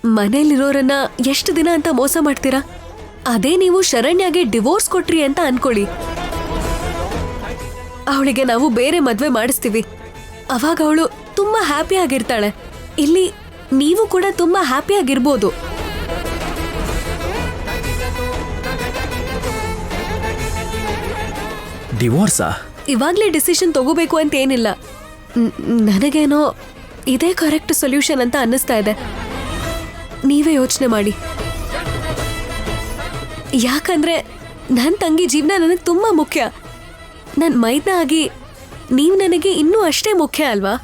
ಮನೇಲಿರೋರನ್ನ ಎಷ್ಟು ದಿನ ಅಂತ ಮೋಸ ಮಾಡ್ತೀರಾ? ಅದೇ ನೀವು ಶರಣ್ಯಾಗೆ ಡಿವೋರ್ಸ್ ಕೊಟ್ರಿ ಅಂತ ಅನ್ಕೊಳ್ಳಿ, ಅವಳಿಗೆ ನಾವು ಬೇರೆ ಮದ್ವೆ ಮಾಡಿಸ್ತೀವಿ. ಅವಾಗ ಅವಳು ತುಂಬಾ ಹ್ಯಾಪಿ ಆಗಿರ್ತಾಳೆ. ಇಲ್ಲಿ ನೀವು ಕೂಡ ತುಂಬಾ ಹ್ಯಾಪಿ ಆಗಿರ್ಬೋದು. ಡಿವೋರ್ಸಾ? ಇವಾಗ್ಲೇ ಡಿಸಿಷನ್ ತಗೋಬೇಕು ಅಂತ ಏನಿಲ್ಲ. ನನಗೇನೋ ಇದೇ ಕರೆಕ್ಟ್ ಸೊಲ್ಯೂಷನ್ ಅಂತ ಅನ್ನಿಸ್ತಾ ಇದೆ. ನೀವೇ ಯೋಚನೆ ಮಾಡಿ. ಯಾಕಂದ್ರೆ ನನ್ನ ತಂಗಿ ಜೀವನ ನನಗೆ ತುಂಬಾ ಮುಖ್ಯ. ನನ್ನ ಮೈದ್ನ ಆಗಿ ನೀವು ನನಗೆ ಇನ್ನೂ ಅಷ್ಟೇ ಮುಖ್ಯ ಅಲ್ವಾ?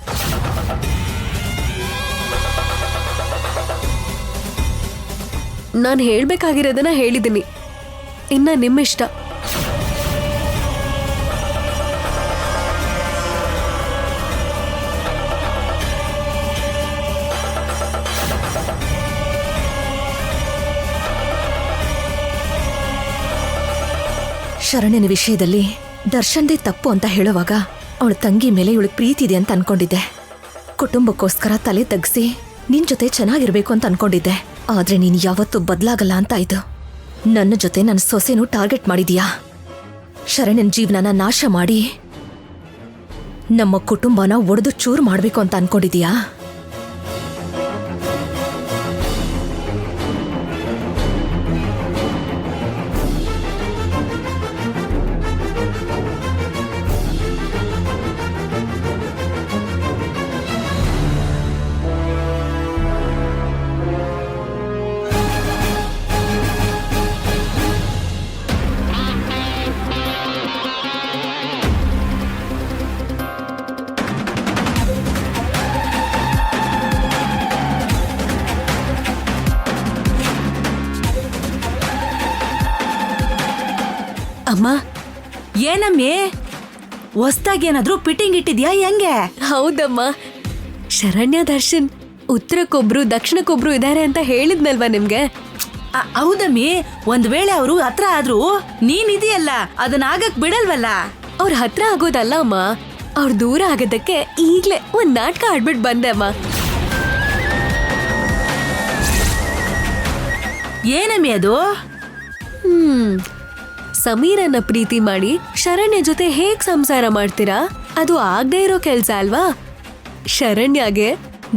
ನಾನು ಹೇಳ್ಬೇಕಾಗಿರೋದನ್ನ ಹೇಳಿದ್ದೀನಿ. ಇನ್ನ ನಿಮ್ಮಿಷ್ಟ. ಶರಣ್ಯನ ವಿಷಯದಲ್ಲಿ ದರ್ಶನ್ದೇ ತಪ್ಪು ಅಂತ ಹೇಳುವಾಗ ಅವಳ ತಂಗಿ ಮೇಲೆ ಇವಳಿಗೆ ಪ್ರೀತಿ ಇದೆ ಅಂತ ಅನ್ಕೊಂಡಿದ್ದೆ. ಕುಟುಂಬಕ್ಕೋಸ್ಕರ ತಲೆ ತಗ್ಸಿ ನಿನ್ ಜೊತೆ ಚೆನ್ನಾಗಿರ್ಬೇಕು ಅಂತ ಅನ್ಕೊಂಡಿದ್ದೆ. ಆದ್ರೆ ನೀನ್ ಯಾವತ್ತೂ ಬದಲಾಗಲ್ಲ ಅಂತ ಆಯ್ತು. ನನ್ನ ಜೊತೆ ನನ್ನ ಸೊಸೆನೂ ಟಾರ್ಗೆಟ್ ಮಾಡಿದೀಯಾ. ಶರಣ್ಯನ ಜೀವನನ ನಾಶ ಮಾಡಿ ನಮ್ಮ ಕುಟುಂಬನ ಒಡೆದು ಚೂರು ಮಾಡ್ಬೇಕು ಅಂತ ಅನ್ಕೊಂಡಿದೀಯಾ? ಅಮ್ಮ, ಏನಮ್ಮಿ, ಹೊಸ್ದಾಗಿ ಏನಾದ್ರೂ ಫಿಟ್ಟಿಂಗ್ ಇಟ್ಟಿದ್ಯಾ ಹೆಂಗೆ? ಹೌದಮ್ಮ. ಶರಣ್ಯ ದರ್ಶನ್ ಉತ್ತರಕ್ಕೊಬ್ರು ದಕ್ಷಿಣಕ್ಕೊಬ್ರು ಇದಾರೆ ಅಂತ ಹೇಳಿದ್ನಲ್ವಾ ನಿಮ್ಗೆ? ಹೌದಮ್ಮಿ, ಒಂದ್ ವೇಳೆ ಅವರು ಹತ್ರ ಆದ್ರೂ ನೀನಿದೆಯಲ್ಲ, ಅದನ್ನಾಗಕ್ ಬಿಡಲ್ವಲ್ಲ. ಅವ್ರ ಹತ್ರ ಆಗೋದಲ್ಲ ಅಮ್ಮ, ಅವ್ರ ದೂರ ಆಗೋದಕ್ಕೆ ಈಗ್ಲೇ ಒಂದ್ ನಾಟಕ ಆಡ್ಬಿಟ್ ಬಂದೆ ಅಮ್ಮ. ಏನಮ್ಮಿ ಅದು? ಸಮೀರನ್ನ ಪ್ರೀತಿ ಮಾಡಿ ಶರಣ್ಯ ಜೊತೆ ಹೇಗ್ ಸಂಸಾರ ಮಾಡ್ತೀರಾ? ಅದು ಆಗದೆ ಇರೋ ಕೆಲ್ಸ ಅಲ್ವಾ? ಶರಣ್ಯಗೆ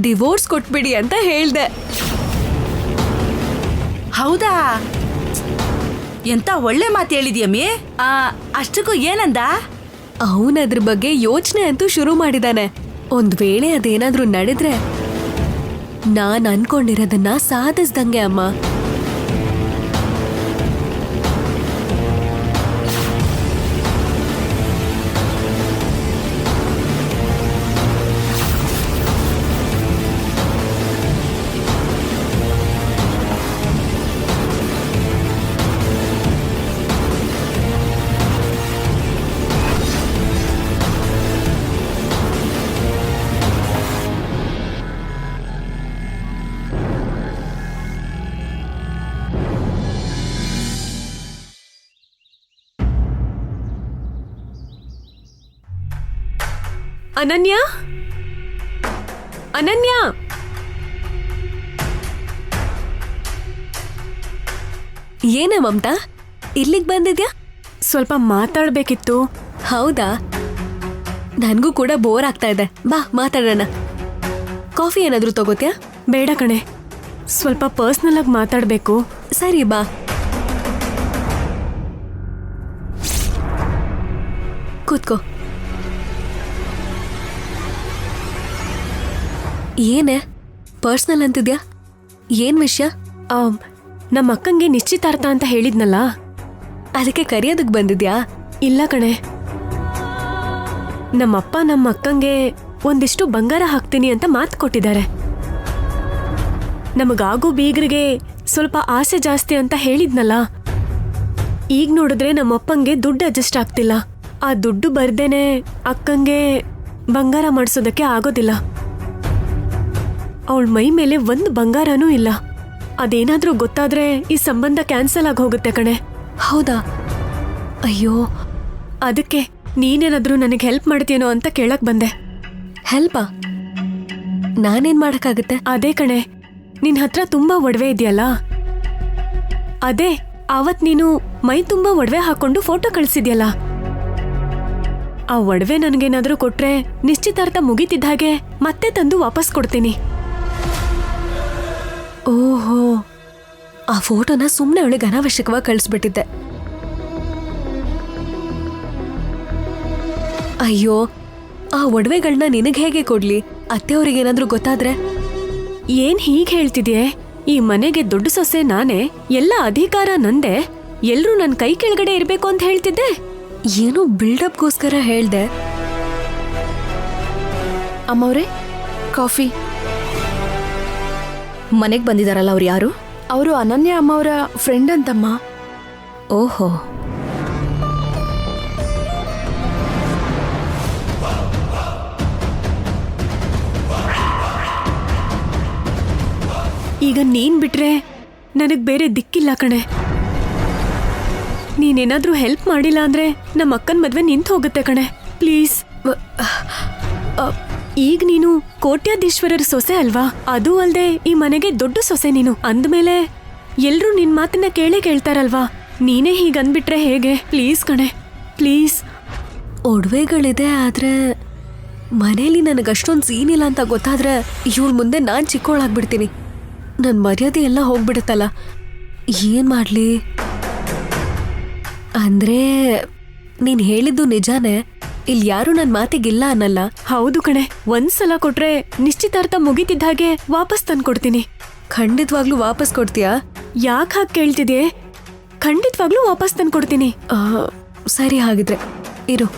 ಡಿವೋರ್ಸ್ ಕೊಟ್ಬಿಡಿ ಅಂತ ಹೇಳ್ದೆ. ಹೌದಾ? ಎಂತ ಒಳ್ಳೆ ಮಾತು ಹೇಳಿದ್ಯಮ್ಮಿ. ಅಷ್ಟಕ್ಕೂ ಏನಂದ? ಅವನದ್ರ ಬಗ್ಗೆ ಯೋಚನೆ ಅಂತೂ ಶುರು ಮಾಡಿದಾನೆ. ಒಂದ್ ವೇಳೆ ಅದೇನಾದ್ರೂ ನಡೆದ್ರೆ ನಾನ್ ಅನ್ಕೊಂಡಿರೋದನ್ನ ಸಾಧಿಸ್ದಂಗೆ ಅಮ್ಮ. ಅನನ್ಯ, ಅನನ್ಯ, ಏನೇ ಮಮತಾ ಇಲ್ಲಿಗೆ ಬಂದಿದ್ಯಾ? ಸ್ವಲ್ಪ ಮಾತಾಡ್ಬೇಕಿತ್ತು. ಹೌದಾ? ನನ್ಗೂ ಕೂಡ ಬೋರ್ ಆಗ್ತಾ ಇದೆ. ಬಾ ಮಾತಾಡೋಣ. ಕಾಫಿ ಏನಾದ್ರೂ ತಗೋತ್ಯಾ? ಬೇಡ ಕಣೆ, ಸ್ವಲ್ಪ ಪರ್ಸ್ನಲ್ ಆಗಿ ಮಾತಾಡ್ಬೇಕು. ಸರಿ ಬಾ. ಕೂತ್ಕೋ. ಏನೇ ಪರ್ಸ್ನಲ್ ಅಂತಿದ್ಯಾ? ಏನ್ ವಿಷಯ? ನಮ್ಮ ಅಕ್ಕಂಗೆ ನಿಶ್ಚಿತಾರ್ಥ ಅಂತ ಹೇಳಿದ್ನಲ್ಲ, ಅದಕ್ಕೆ ಕರೆಯೋದಕ್ಕೆ ಬಂದಿದ್ಯಾ? ಇಲ್ಲ ಕಣೆ, ನಮ್ಮಪ್ಪ ನಮ್ಮ ಅಕ್ಕಂಗೆ ಒಂದಿಷ್ಟು ಬಂಗಾರ ಹಾಕ್ತೀನಿ ಅಂತ ಮಾತು ಕೊಟ್ಟಿದ್ದಾರೆ. ನಮಗಾಗೋ ಬೀಗರಿಗೆ ಸ್ವಲ್ಪ ಆಸೆ ಜಾಸ್ತಿ ಅಂತ ಹೇಳಿದ್ನಲ್ಲ. ಈಗ ನೋಡಿದ್ರೆ ನಮ್ಮಪ್ಪಂಗೆ ದುಡ್ಡು ಅಡ್ಜಸ್ಟ್ ಆಗ್ತಿಲ್ಲ. ಆ ದುಡ್ಡು ಬರ್ದೇನೆ ಅಕ್ಕಂಗೆ ಬಂಗಾರ ಮಾಡಿಸೋದಕ್ಕೆ ಆಗೋದಿಲ್ಲ. ಅವಳ ಮೈ ಮೇಲೆ ಒಂದು ಬಂಗಾರನೂ ಇಲ್ಲ. ಅದೇನಾದ್ರೂ ಗೊತ್ತಾದ್ರೆ ಈ ಸಂಬಂಧ ಕ್ಯಾನ್ಸಲ್ ಆಗಿ ಹೋಗುತ್ತೆ ಕಣೆ. ಹೌದಾ? ಅಯ್ಯೋ, ಅದಕ್ಕೆ ನೀನೇನಾದ್ರೂ ನನಗೆ ಹೆಲ್ಪ್ ಮಾಡ್ತೀನೋ ಅಂತ ಕೇಳಕ್ ಬಂದೆ. ಹೆಲ್ಪಾ? ನಾನೇನ್ ಮಾಡಕ್ಕಾಗತ್ತೆ? ಅದೇ ಕಣೆ, ನಿನ್ ಹತ್ರ ತುಂಬಾ ಒಡವೆ ಇದೆಯಲ್ಲ, ಅದೇ ಅವತ್ ನೀನು ಮೈ ತುಂಬಾ ಒಡವೆ ಹಾಕೊಂಡು ಫೋಟೋ ಕಳ್ಸಿದ್ಯಲ್ಲ, ಆ ಒಡವೆ ನನ್ಗೇನಾದ್ರೂ ಕೊಟ್ರೆ ನಿಶ್ಚಿತಾರ್ಥ ಮುಗಿತಿದ್ದ ಹಾಗೆ ಮತ್ತೆ ತಂದು ವಾಪಸ್ ಕೊಡ್ತೀನಿ. ಓಹೋ, ಆ ಫೋಟೋನ ಸುಮ್ಮನೆ ಅವಳಿಗೆ ಅನಾವಶ್ಯಕವಾಗಿ ಕಳಿಸ್ಬಿಟ್ಟಿದ್ದೆ. ಅಯ್ಯೋ, ಆ ಒಡವೆಗಳನ್ನ ನಿನಗೆ ಹೇಗೆ ಕೊಡ್ಲಿ? ಅತ್ತೆಯವ್ರಿಗೇನಾದ್ರೂ ಗೊತ್ತಾದ್ರೆ? ಏನ್ ಹೀಗ್ ಹೇಳ್ತಿದ್ಯೆ? ಈ ಮನೆಗೆ ದೊಡ್ಡ ಸೊಸೆ ನಾನೇ, ಎಲ್ಲ ಅಧಿಕಾರ ನಂದೆ, ಎಲ್ರೂ ನನ್ ಕೈ ಕೆಳಗಡೆ ಇರ್ಬೇಕು ಅಂತ ಹೇಳ್ತಿದ್ದೆ. ಏನೋ ಬಿಲ್ಡಪ್ಗೋಸ್ಕರ ಹೇಳ್ದೆ. ಅಮ್ಮವ್ರೆ, ಕಾಫಿ. ಮನೆಗ್ ಬಂದಿದಾರಲ್ಲ ಅವ್ರು ಯಾರು? ಅವರು ಅನನ್ಯ ಅಮ್ಮವರ ಫ್ರೆಂಡ್ ಅಂತಮ್ಮ. ಓಹೋ, ಈಗ ನೀನ್ ಬಿಟ್ರೆ ನನಗ್ ಬೇರೆ ದಿಕ್ಕಿಲ್ಲ ಕಣೆ. ನೀನೇನಾದ್ರೂ ಹೆಲ್ಪ್ ಮಾಡಿಲ್ಲ ಅಂದ್ರೆ ನಮ್ಮ ಅಕ್ಕನ ಮದ್ವೆ ನಿಂತು ಹೋಗುತ್ತೆ ಕಣೆ, ಪ್ಲೀಸ್. ಈಗ ನೀನು ಕೋಟ್ಯಾಧೀಶ್ವರರ ಸೊಸೆ ಅಲ್ವಾ? ಅದೂ ಅಲ್ದೆ ಈ ಮನೆಗೆ ದೊಡ್ಡ ಸೊಸೆ ನೀನು ಅಂದ್ಮೇಲೆ ಎಲ್ರೂ ನಿನ್ ಮಾತನ್ನ ಕೇಳ್ತಾರಲ್ವಾ? ನೀನೇ ಹೀಗಂದ್ಬಿಟ್ರೆ ಹೇಗೆ? ಪ್ಲೀಸ್ ಕಣೆ, ಪ್ಲೀಸ್. ಒಡವೆಗಳಿದೆ, ಆದ್ರೆ ಮನೇಲಿ ನನಗಷ್ಟೊಂದು ಸೀನ್ ಇಲ್ಲ ಅಂತ ಗೊತ್ತಾದ್ರೆ ಇವಳ ಮುಂದೆ ನಾನು ಚಿಕ್ಕವಳಾಗ್ಬಿಡ್ತೀನಿ. ನನ್ನ ಮರ್ಯಾದೆ ಎಲ್ಲ ಹೋಗ್ಬಿಡುತ್ತಲ್ಲ. ಏನ್ ಮಾಡ್ಲಿ? ಅಂದ್ರೆ ನೀನ್ ಹೇಳಿದ್ದು ನಿಜಾನೇ, ಇಲ್ಲಿ ಯಾರು ನನ್ನ ಮಾತಿಗಿಲ್ಲ ಅನ್ನಲ್ಲ. ಹೌದು ಕಣೆ, ಒಂದ್ಸಲ ಕೊಟ್ರೆ ನಿಶ್ಚಿತಾರ್ಥ ಮುಗಿತಿದ್ದ ಹಾಗೆ ವಾಪಸ್ ತಂದ್ಕೊಡ್ತೀನಿ. ಖಂಡಿತವಾಗ್ಲೂ ವಾಪಸ್ ಕೊಡ್ತೀಯಾ? ಯಾಕೆ ಹಾಗೆ ಕೇಳ್ತಿದ್ಯೆ? ಖಂಡಿತವಾಗ್ಲೂ ವಾಪಸ್ ತಂದ್ಕೊಡ್ತೀನಿ. ಸರಿ, ಹಾಗಿದ್ರೆ ಇರು.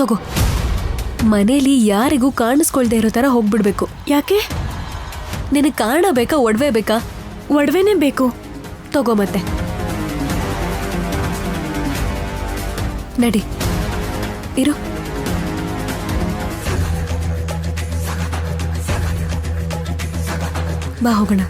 ತಗೋ, ಮನೇಲಿ ಯಾರಿಗೂ ಕಾಣಿಸ್ಕೊಳ್ದೆ ಇರೋ ತರ ಹೋಗ್ಬಿಡ್ಬೇಕು. ಯಾಕೆ? ನಿನಗೆ ಕಾರಣ ಬೇಕಾ, ಒಡವೆ ಬೇಕಾ? ಒಡವೆನೇ ಬೇಕು. ತಗೋ ಮತ್ತೆ. ನಡಿ, ಇರು. ಬಾ ಹೋಗೋಣ.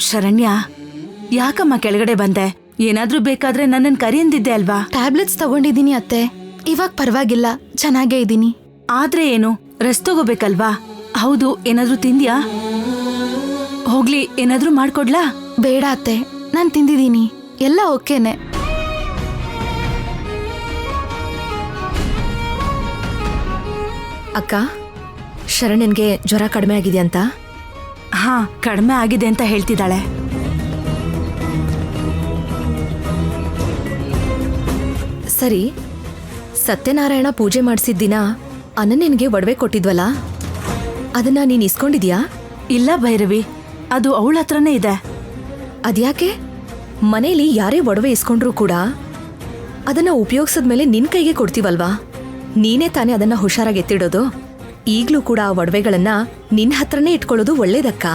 ಶರಣ್ಯ, ಯಾಕಮ್ಮ ಕೆಳಗಡೆ ಬಂದೆ? ಏನಾದ್ರೂ ಬೇಕಾದ್ರೆ ನನ್ನನ್ ಕರಿ ಅಂದಿದ್ದೆ ಅಲ್ವಾ? ಟ್ಯಾಬ್ಲೆಟ್ಸ್ ತಗೊಂಡಿದ್ದೀನಿ ಅತ್ತೆ, ಇವಾಗ ಪರವಾಗಿಲ್ಲ, ಚೆನ್ನಾಗೇ ಇದ್ದೀನಿ. ಆದ್ರೆ ಏನು, ರೆಸ್ಟ್ ತಗೋಬೇಕಲ್ವಾ? ಹೌದು, ಏನಾದ್ರೂ ತಿಂದ್ಯಾ? ಹೋಗ್ಲಿ, ಏನಾದ್ರೂ ಮಾಡ್ಕೊಡ್ಲಾ? ಬೇಡ ಅತ್ತೆ, ನಾನು ತಿಂದಿದ್ದೀನಿ, ಎಲ್ಲ ಓಕೆನೆ. ಅಕ್ಕ, ಶರಣ್ಯನ್ಗೆ ಜ್ವರ ಕಡಿಮೆ ಆಗಿದೆಯಂತ? ಹಾ, ಕಡಿಮೆ ಆಗಿದೆ ಅಂತ ಹೇಳ್ತಿದ್ದಾಳೆ. ಸರಿ, ಸತ್ಯನಾರಾಯಣ ಪೂಜೆ ಮಾಡಿಸಿದ ದಿನ ಅನನ್ಯನ್ಗೆ ಒಡವೆ ಕೊಟ್ಟಿದ್ವಲ್ಲ, ಅದನ್ನ ನೀನ್ ಇಸ್ಕೊಂಡಿದ್ಯಾ? ಇಲ್ಲ ಭೈರವಿ, ಅದು ಅವಳ ಹತ್ರನೇ ಇದೆ. ಅದ್ಯಾಕೆ? ಮನೇಲಿ ಯಾರೇ ಒಡವೆ ಇಸ್ಕೊಂಡ್ರೂ ಕೂಡ ಅದನ್ನ ಉಪಯೋಗಿಸಿದ್ಮೇಲೆ ನಿನ್ ಕೈಗೆ ಕೊಡ್ತೀವಲ್ವಾ? ನೀನೇ ತಾನೇ ಅದನ್ನ ಹುಷಾರಾಗಿ ಎತ್ತಿಡೋದು. ಈಗ್ಲೂ ಕೂಡ ಆ ಒಡವೆಗಳನ್ನ ನಿನ್ ಹತ್ರನೇ ಇಟ್ಕೊಳ್ಳೋದು ಒಳ್ಳೇದಕ್ಕ.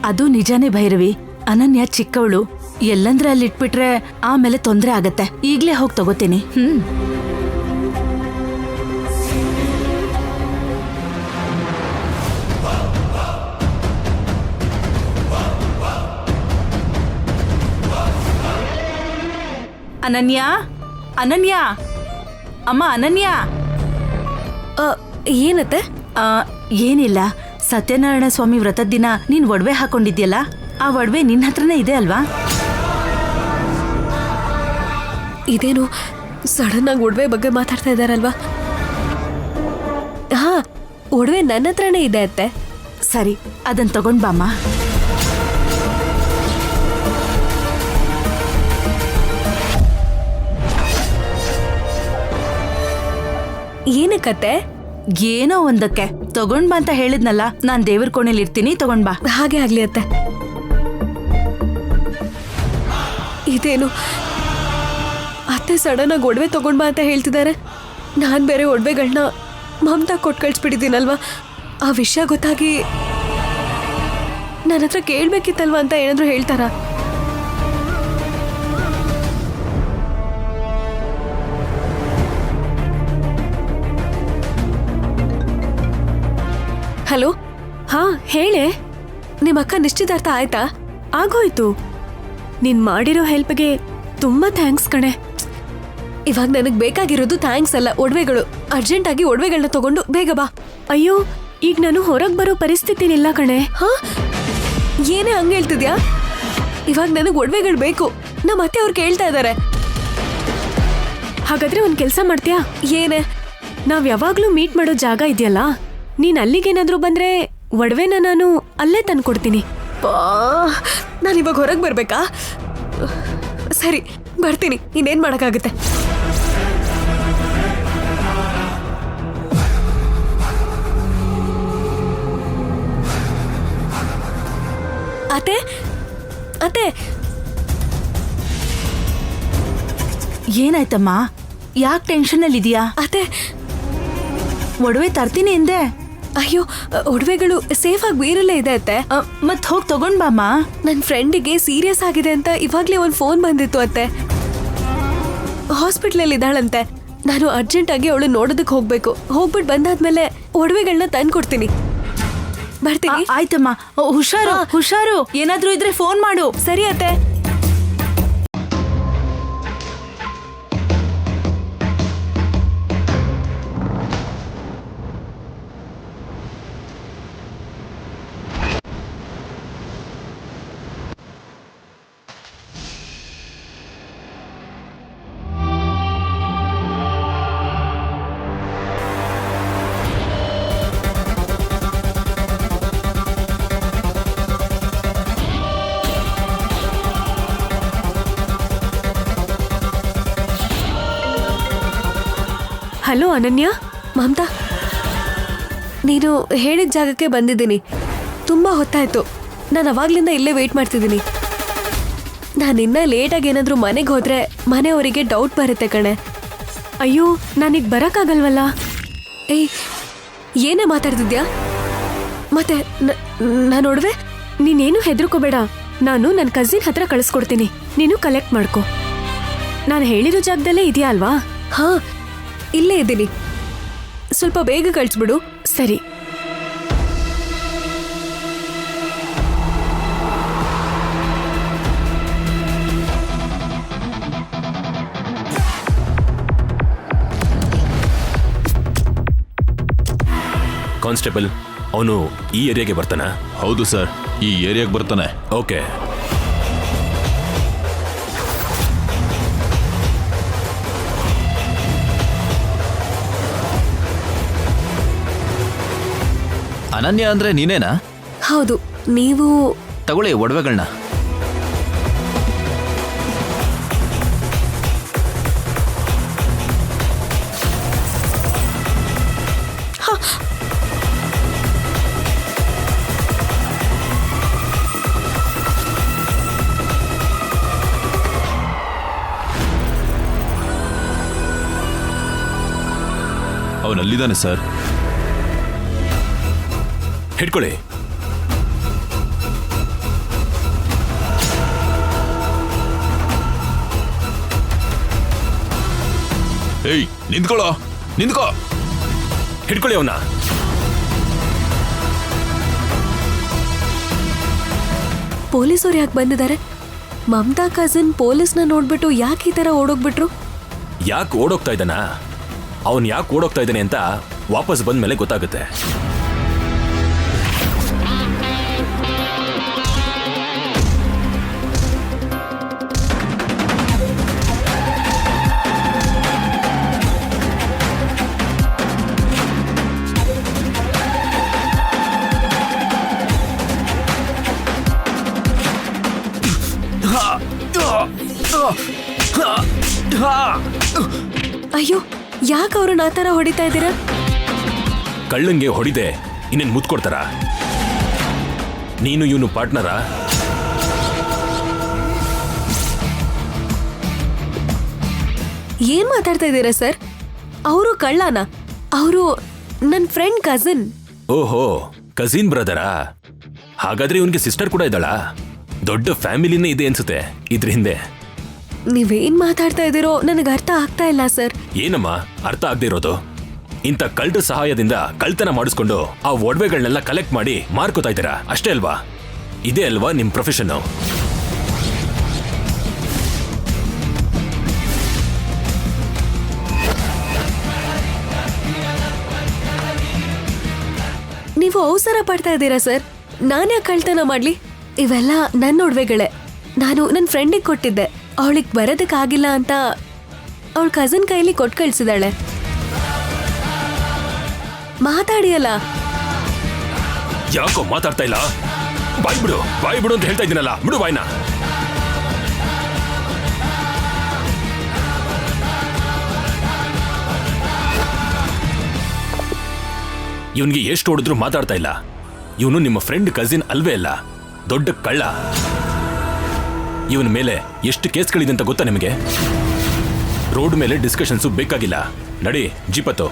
ಅದು ನಿಜಾನೇ ಭೈರವಿ, ಅನನ್ಯ ಚಿಕ್ಕವಳು, ಎಲ್ಲಂದ್ರೆ ಅಲ್ಲಿ ಇಟ್ಬಿಟ್ರೆ ಆಮೇಲೆ ತೊಂದ್ರೆ ಆಗತ್ತೆ. ಈಗ್ಲೇ ಹೋಗಿ ತಗೋತೀನಿ. ಅನನ್ಯ, ಅನನ್ಯ, ಅಮ್ಮ ಅನನ್ಯ. ಏನತ್ತೆ? ಏನಿಲ್ಲ, ಸತ್ಯನಾರಾಯಣ ಸ್ವಾಮಿ ವ್ರತದ ದಿನ ನೀನ್ ಒಡವೆ ಹಾಕೊಂಡಿದ್ಯಲ್ಲ, ಆ ಒಡವೆ ನಿನ್ನ ಹತ್ರನೇ ಇದೆ ಅಲ್ವಾ? ಇದೇನು ಸಡನ್ ಆಗಿ ಒಡವೆ ಬಗ್ಗೆ ಮಾತಾಡ್ತಾ ಇದ್ದಾರಲ್ವಾ? ಹಾ, ಒಡವೆ ನನ್ನ ಹತ್ರನೇ ಇದೆ ಅತ್ತೆ. ಸರಿ, ಅದನ್ನ ತಗೊಂಡ್ ಬಾಮ್ಮ. ಏನಕ್ಕತ್ತೆ? ಏನೋ ಒಂದಕ್ಕೆ ತಗೊಂಡ್ ಬಾ ಅಂತ ಹೇಳಿದ್ನಲ್ಲ, ನಾನ್ ದೇವ್ರ ಕೋಣೆಲಿ ಇರ್ತೀನಿ, ತಗೊಂಡ್ ಬಾ. ಹಾಗೆ ಆಗ್ಲಿ ಅತ್ತೆ. ಇದೇನು ಅತ್ತೆ ಸಡನ್ ಆಗಿ ಒಡವೆ ತಗೊಂಡ್ ಬಾ ಅಂತ ಹೇಳ್ತಿದ್ದಾರೆ. ನಾನ್ ಬೇರೆ ಒಡವೆಗಳನ್ನ ಮಮತಾ ಕೊಟ್ಟು ಕಳ್ಸ್ಬಿಟ್ಟಿದ್ದೀನಲ್ವಾ, ಆ ವಿಷಯ ಗೊತ್ತಾಗಿ ನನ್ನ ಹತ್ರ ಕೇಳ್ಬೇಕಿತ್ತಲ್ವಾ ಅಂತ ಏನಾದ್ರು ಹೇಳ್ತಾರ? ಹಲೋ. ಹಾ ಹೇಳೆ. ನಿಮ್ಮ ಅಕ್ಕ ನಿಶ್ಚಿತಾರ್ಥ ಆಯ್ತಾ? ಆಗೋಯ್ತು. ನೀನ್ ಮಾಡಿರೋ ಹೆಲ್ಪ್ಗೆ ತುಂಬಾ ಥ್ಯಾಂಕ್ಸ್ ಕಣೆ. ಇವಾಗ ನನಗ್ ಬೇಕಾಗಿರೋದು ಥ್ಯಾಂಕ್ಸ್ ಅಲ್ಲ, ಒಡವೆಗಳು. ಅರ್ಜೆಂಟ್ ಆಗಿ ಒಡವೆಗಳನ್ನ ತಗೊಂಡು ಬೇಗ ಬಾ. ಅಯ್ಯೋ, ಈಗ ನಾನು ಹೊರಗ್ ಬರೋ ಪರಿಸ್ಥಿತಿನಿಲ್ಲ ಕಣೆ. ಹಾ, ಏನೇ ಹಂಗ ಹೇಳ್ತಿದ್ಯಾ? ಇವಾಗ ನನಗ್ ಒಡವೆಗಳು ಬೇಕು. ನಮ್ಮ ಅತ್ತೆ ಅವ್ರು ಕೇಳ್ತಾ ಇದಾರೆ. ಹಾಗಾದ್ರೆ ಒಂದ್ ಕೆಲ್ಸ ಮಾಡ್ತೀಯಾ? ಏನೇ? ನಾವ್ ಯಾವಾಗ್ಲೂ ಮೀಟ್ ಮಾಡೋ ಜಾಗ ಇದೆಯಲ್ಲ, ನೀನ್ ಅಲ್ಲಿಗೇನಾದ್ರೂ ಬಂದ್ರೆ ಒಡವೆನ ನಾನು ಅಲ್ಲೇ ತಂದ್ಕೊಡ್ತೀನಿ. ನಾನು ಇವಾಗ ಹೊರಗೆ ಬರ್ಬೇಕಾ? ಸರಿ, ಬರ್ತೀನಿ. ಇನ್ನೇನ್ ಮಾಡಕ್ಕಾಗುತ್ತೆ? ಅತ್ತೆ, ಅತ್ತೆ, ಏನಾಯ್ತಮ್ಮ? ಯಾಕೆ ಟೆನ್ಷನ್ ಅಲ್ಲಿ ಇದೀಯಾ? ಅತ್ತೆ, ಒಡವೆ ತರ್ತೀನಿ ಎಂದೆ. ಅಯ್ಯೋ, ಒಡವೆಗಳು ಸೇಫ್ ಆಗಿ ಬೇರೆಲ್ಲೇ ಇದೆ ಅತ್ತೆ. ಮತ್ ಹೋಗ್ ತಗೊಂಡ್ ಬಾಮ್ಮ. ನನ್ನ ಫ್ರೆಂಡಿಗೆ ಸೀರಿಯಸ್ ಆಗಿದೆ ಅಂತ ಇವಾಗ್ಲೇ ಒಂದು ಫೋನ್ ಬಂದಿತ್ತು ಅತ್ತೆ. ಹಾಸ್ಪಿಟ್ಲಲ್ಲಿ ಇದ್ದಾಳಂತೆ. ನಾನು ಅರ್ಜೆಂಟ್ ಆಗಿ ಅವಳು ನೋಡೋದಕ್ಕೆ ಹೋಗ್ಬೇಕು. ಹೋಗ್ಬಿಟ್ಟು ಬಂದಾದ್ಮೇಲೆ ಒಡವೆಗಳನ್ನ ತಂದ್ಕೊಡ್ತೀನಿ. ಬರ್ತೀನಿ. ಆಯ್ತಮ್ಮ, ಹುಷಾರು ಹುಷಾರು. ಏನಾದ್ರೂ ಇದ್ರೆ ಫೋನ್ ಮಾಡು. ಸರಿ ಅತ್ತೆ. ಹಲೋ ಅನನ್ಯ. ಮಮತಾ, ನೀನು ಹೇಳಿದ ಜಾಗಕ್ಕೆ ಬಂದಿದ್ದೀನಿ. ತುಂಬ ಹೊತ್ತಾಯ್ತು. ನಾನು ಅವಾಗ್ಲಿಂದ ಇಲ್ಲೇ ವೇಟ್ ಮಾಡ್ತಿದ್ದೀನಿ. ನಾನಿನ್ನ ಲೇಟಾಗಿ ಏನಾದರೂ ಮನೆಗೆ ಹೋದ್ರೆ ಮನೆಯವರಿಗೆ ಡೌಟ್ ಬರುತ್ತೆ ಕಣೆ. ಅಯ್ಯೋ, ನಾನೀಗ ಬರಕ್ಕಾಗಲ್ವಲ್ಲ. ಏಯ್, ಏನೇ ಮಾತಾಡ್ತಿದ್ಯಾ? ಮತ್ತೆ ನಾನು ನೋಡುವೆ. ನೀನೇನು ಹೆದರ್ಕೋಬೇಡ. ನಾನು ನನ್ನ ಕಸಿನ್ ಹತ್ರ ಕಳಿಸ್ಕೊಡ್ತೀನಿ. ನೀನು ಕಲೆಕ್ಟ್ ಮಾಡ್ಕೊ. ನಾನು ಹೇಳಿರೋ ಜಾಗದಲ್ಲೇ ಇದೆಯಾ ಅಲ್ವಾ? ಹಾ, ಇಲ್ಲೇ ಇದ್ದೀನಿ. ಸ್ವಲ್ಪ ಬೇಗ ಕಳಿಸ್ಬಿಡು. ಸರಿ. ಕಾನ್ಸ್ಟೇಬಲ್, ಅವನು ಈ ಏರಿಯಾಗೆ ಬರ್ತಾನ? ಹೌದು ಸರ್, ಈ ಏರಿಯಾಗೆ ಬರ್ತಾನೆ. ಓಕೆ. ಅನನ್ಯ ಅಂದ್ರೆ ನೀನೇನಾ? ಹೌದು. ನೀವು ತಗೊಳ್ಳಿ ಒಡವೆಗಳನ್ನ. ಅವನಲ್ಲಿದ್ದಾನೆ ಸರ್. ಹಿಡ್ಕೊಳ್ಳಿ. ಏಯ್, ನಿಂತ್ಕೊಳ್ಳೋ, ನಿಂತ್ಕೋ. ಹಿಡ್ಕೊಳ್ಳಿ ಅವನ್ನ. ಪೊಲೀಸವ್ರು ಯಾಕೆ ಬಂದಿದ್ದಾರೆ? ಮಮತಾ ಕಸಿನ್ ಪೊಲೀಸ್ನ ನೋಡ್ಬಿಟ್ಟು ಯಾಕೆ ಈ ಥರ ಓಡೋಗ್ಬಿಟ್ರು? ಯಾಕೆ ಓಡೋಗ್ತಾ ಇದ್ದಾನ? ಅವನ್ ಯಾಕೆ ಓಡೋಗ್ತಾ ಇದ್ದಾನೆ ಅಂತ ವಾಪಸ್ ಬಂದ್ಮೇಲೆ ಗೊತ್ತಾಗುತ್ತೆ. ಅಯ್ಯೋ, ಯಾಕೆ ಅವ್ರನ್ನ ಆ ಥರ ಹೊಡಿತಾ ಇದ್ದೀರಾ? ಕಳ್ಳಂಗೆ ಹೊಡಿದೆ ಇನ್ನೇನು ಮುತ್ಕೊಡ್ತಾರ? ನೀನು ಇವನು ಪಾರ್ಟ್ನರಾ? ಏನ್ ಮಾತಾಡ್ತಾ ಇದ್ದೀರಾ ಸರ್? ಅವರು ಕಳ್ಳನ? ಅವರು ನನ್ನ ಫ್ರೆಂಡ್ ಕಸಿನ್. ಓಹೋ, ಕಸಿನ್ ಬ್ರದರಾ? ಹಾಗಾದ್ರೆ ಇವನ್ಗೆ ಸಿಸ್ಟರ್ ಕೂಡ ಇದ್ದಾಳಾ? ದೊಡ್ಡ ಫ್ಯಾಮಿಲಿನೇ ಇದೆ ಅನ್ಸುತ್ತೆ ಇದ್ರ ಹಿಂದೆ. ನೀವೇನ್ ಮಾತಾಡ್ತಾ ಇದ್ದೀರೋ ನನಗೆ ಅರ್ಥ ಆಗ್ತಾ ಇಲ್ಲ ಸರ್. ಏನಮ್ಮ ಅರ್ಥ ಆಗದೆ ಇರೋದು? ಇಂಥ ಕಳ್ಳರ ಸಹಾಯದಿಂದ ಕಳ್ತನ ಮಾಡಿಸ್ಕೊಂಡು ಆ ಒಡವೆಗಳನ್ನೆಲ್ಲ ಕಲೆಕ್ಟ್ ಮಾಡಿ ಮಾರ್ಕೋತಾ ಇದ್ದೀರಾ ಅಷ್ಟೇ ಅಲ್ವಾ? ಇದೇ ಅಲ್ವಾ ನಿಮ್ ಪ್ರೊಫೆಷನ್? ನೀವು ಅವಸರ ಪಡ್ತಾ ಇದ್ದೀರಾ ಸರ್. ನಾನ್ಯಾಕೆ ಕಳ್ತನ ಮಾಡ್ಲಿ? ಇವೆಲ್ಲ ನನ್ನ ಒಡವೆಗಳೇ. ನಾನು ನನ್ನ ಫ್ರೆಂಡಿಗೆ ಕೊಟ್ಟಿದ್ದೆ. ಅವಳಿಗೆ ಬರೋದಕ್ಕಾಗಿಲ್ಲ ಅಂತ ಅವಳ ಕಸಿನ್ ಕೈಲಿ ಕೊಟ್ಟು ಕಳ್ಸಿದಾಳೆ. ಮಾತಾಡಿಯಲ್ಲ. ಯಾಕೋ ಮಾತಾಡ್ತಾ ಇಲ್ಲ? ಬಾಯ್ ಬಿಡು ಅಂತ ಹೇಳ್ತಾ ಇದ್ದೀನಲ್ಲ, ಬಿಡು ಬಾಯ್ನ. ಇವನ್ಗೆ ಎಷ್ಟು ಹೊಡೆದ್ರು ಮಾತಾಡ್ತಾ ಇಲ್ಲ. ಇವನು ನಿಮ್ಮ ಫ್ರೆಂಡ್ ಕಸಿನ್ ಅಲ್ವೇ ಅಲ್ಲ, ದೊಡ್ಡ ಕಳ್ಳ. ಇವನ ಮೇಲೆ ಎಷ್ಟು ಕೇಸ್ಗಳಿದೆ ಅಂತ ಗೊತ್ತಾ ನಿಮಗೆ? ರೋಡ್ ಮೇಲೆ ಡಿಸ್ಕಷನ್ಸು ಬೇಕಾಗಿಲ್ಲ. ನಡಿ ಜೀಪತ್ತು.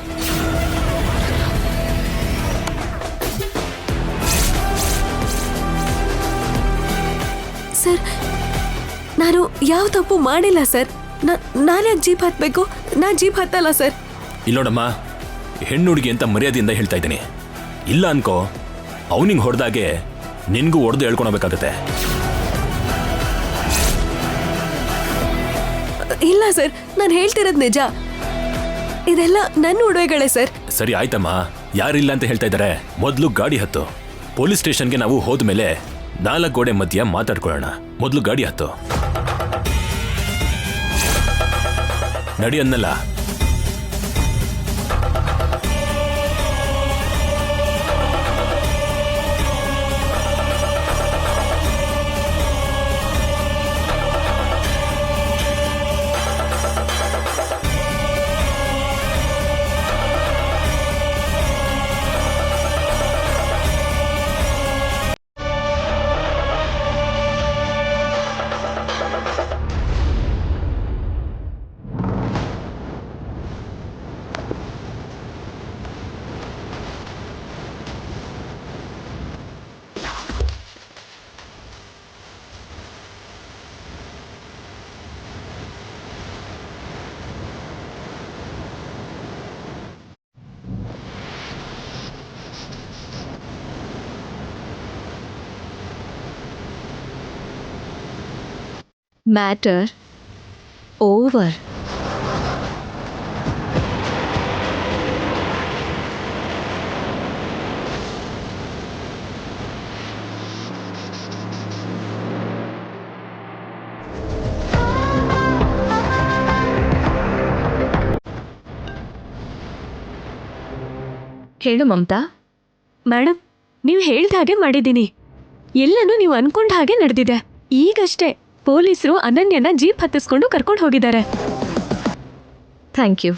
ಸರ್, ನಾನು ಯಾವ ತಪ್ಪು ಮಾಡಿಲ್ಲ ಸರ್. ನಾನ್ಯಾಕೆ ಜೀಪ್ ಹತ್ಬೇಕು? ನಾನ್ ಜೀಪ್ ಹತ್ತಲ್ಲ ಸರ್. ಇಲ್ಲೋಡಮ್ಮ, ಹೆಣ್ಣು ಹುಡುಗಿ ಅಂತ ಮರ್ಯಾದೆಯಿಂದ ಹೇಳ್ತಾ ಇದ್ದೀನಿ. ಇಲ್ಲ ಅನ್ಕೋ, ಅವನಿಗೆ ಹೊಡೆದಾಗೆ ನಿನ್ಗೂ ಹೊಡೆದು ಹೇಳ್ಕೊಳಬೇಕಾಗತ್ತೆ. ಇಲ್ಲ ಸರ್, ನಾನು ಹೇಳ್ತಿರೋದು ನಿಜ. ಇದೆಲ್ಲ ನನ್ನ ಒಡವೆಗಳೇ ಸರ್. ಸರಿ ಆಯ್ತಮ್ಮ, ಯಾರಿಲ್ಲ ಅಂತ ಹೇಳ್ತಾ ಇದ್ದಾರೆ. ಮೊದಲು ಗಾಡಿ ಹತ್ತು. ಪೊಲೀಸ್ ಸ್ಟೇಷನ್ಗೆ ನಾವು ಹೋದ್ಮೇಲೆ 4 ಗೋಡೆ ಮಧ್ಯ ಮಾತಾಡ್ಕೊಳ್ಳೋಣ. ಮೊದಲು ಗಾಡಿ ಹತ್ತು. ನಡಿ ಅನ್ನಲ್ಲ. Matter over. ಹೇಳು ಮಮತಾ. ಮೇಡಮ್, ನೀವು ಹೇಳ್ದ ಹಾಗೆ ಮಾಡಿದ್ದೀನಿ. ಎಲ್ಲನೂ ನೀವು ಅನ್ಕೊಂಡ ಹಾಗೆ ನಡೆದಿದೆ. ಈಗಷ್ಟೇ ಪೊಲೀಸರು ಅನನ್ಯನ ಜೀಪ್ ಹತ್ತಿಸ್ಕೊಂಡು ಕರ್ಕೊಂಡು ಹೋಗಿದ್ದಾರೆ. Thank you.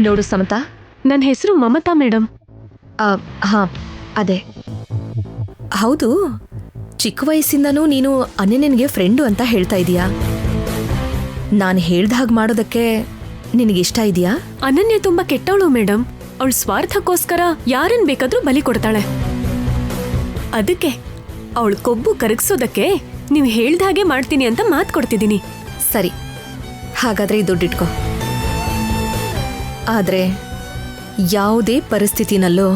ನೋಡು ಸಮತಾ, ನನ್ನ ಹೆಸರು ಮಮತಾ ಮೇಡಮ್. ಹಾಂ ಅದೇ. ಹೌದು, ಚಿಕ್ಕ ವಯಸ್ಸಿಂದನೂ ನೀನು ಅನನ್ಯನಿಗೆ ಫ್ರೆಂಡು ಅಂತ ಹೇಳ್ತಾ ಇದೀಯಾ? ನಾನು ಹೇಳ್ದ ಹಾಗೆ ಮಾಡೋದಕ್ಕೆ ನಿನಗಿಷ್ಟ ಇದೆಯಾ? ಅನನ್ಯ ತುಂಬಾ ಕೆಟ್ಟವಳು ಮೇಡಮ್. ಅವಳು ಸ್ವಾರ್ಥಕ್ಕೋಸ್ಕರ ಯಾರನ್ ಬೇಕಾದ್ರೂ ಬಲಿ ಕೊಡ್ತಾಳೆ. ಅದಕ್ಕೆ ಅವಳು ಕೊಬ್ಬು ಕರಗಿಸೋದಕ್ಕೆ ನೀವು ಹೇಳ್ದ ಹಾಗೆ ಮಾಡ್ತೀನಿ ಅಂತ ಮಾತು ಕೊಡ್ತಿದ್ದೀನಿ. ಸರಿ, ಹಾಗಾದ್ರೆ ಈ ದುಡ್ಡಿಟ್ಕೋ. ಆದರೆ ಯಾವುದೇ ಪರಿಸ್ಥಿತಿನಲ್ಲೂ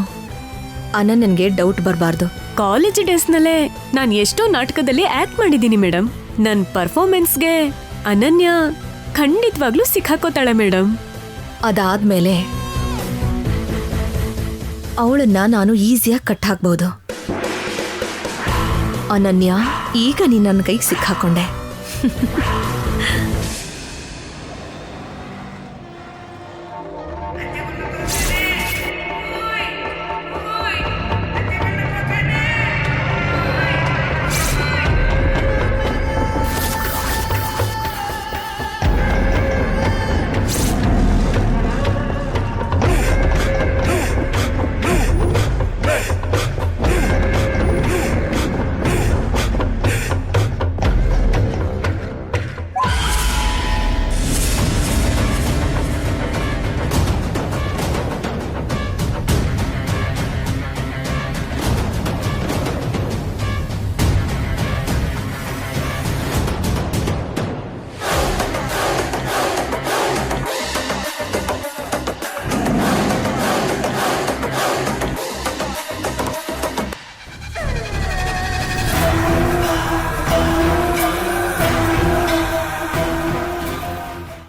ಅನನ್ಯನ್ಗೆ ಡೌಟ್ ಬರಬಾರ್ದು. ಕಾಲೇಜ್ ಡೇಸ್ನಲ್ಲೇ ನಾನು ಎಷ್ಟೋ ನಾಟಕದಲ್ಲಿ ಆಕ್ಟ್ ಮಾಡಿದ್ದೀನಿ ಮೇಡಮ್. ನನ್ನ ಪರ್ಫಾರ್ಮೆನ್ಸ್ಗೆ ಅನನ್ಯ ಖಂಡಿತವಾಗ್ಲೂ ಸಿಕ್ಕಾಕೋತಾಳೆ ಮೇಡಮ್. ಅದಾದ್ಮೇಲೆ ಅವಳನ್ನ ನಾನು ಈಸಿಯಾಗಿ ಕಟ್ ಹಾಕ್ಬಹುದು. ಅನನ್ಯ, ಈಗ ನೀನು ನನ್ನ ಕೈಗೆ ಸಿಕ್ಕಾಕೊಂಡೆ.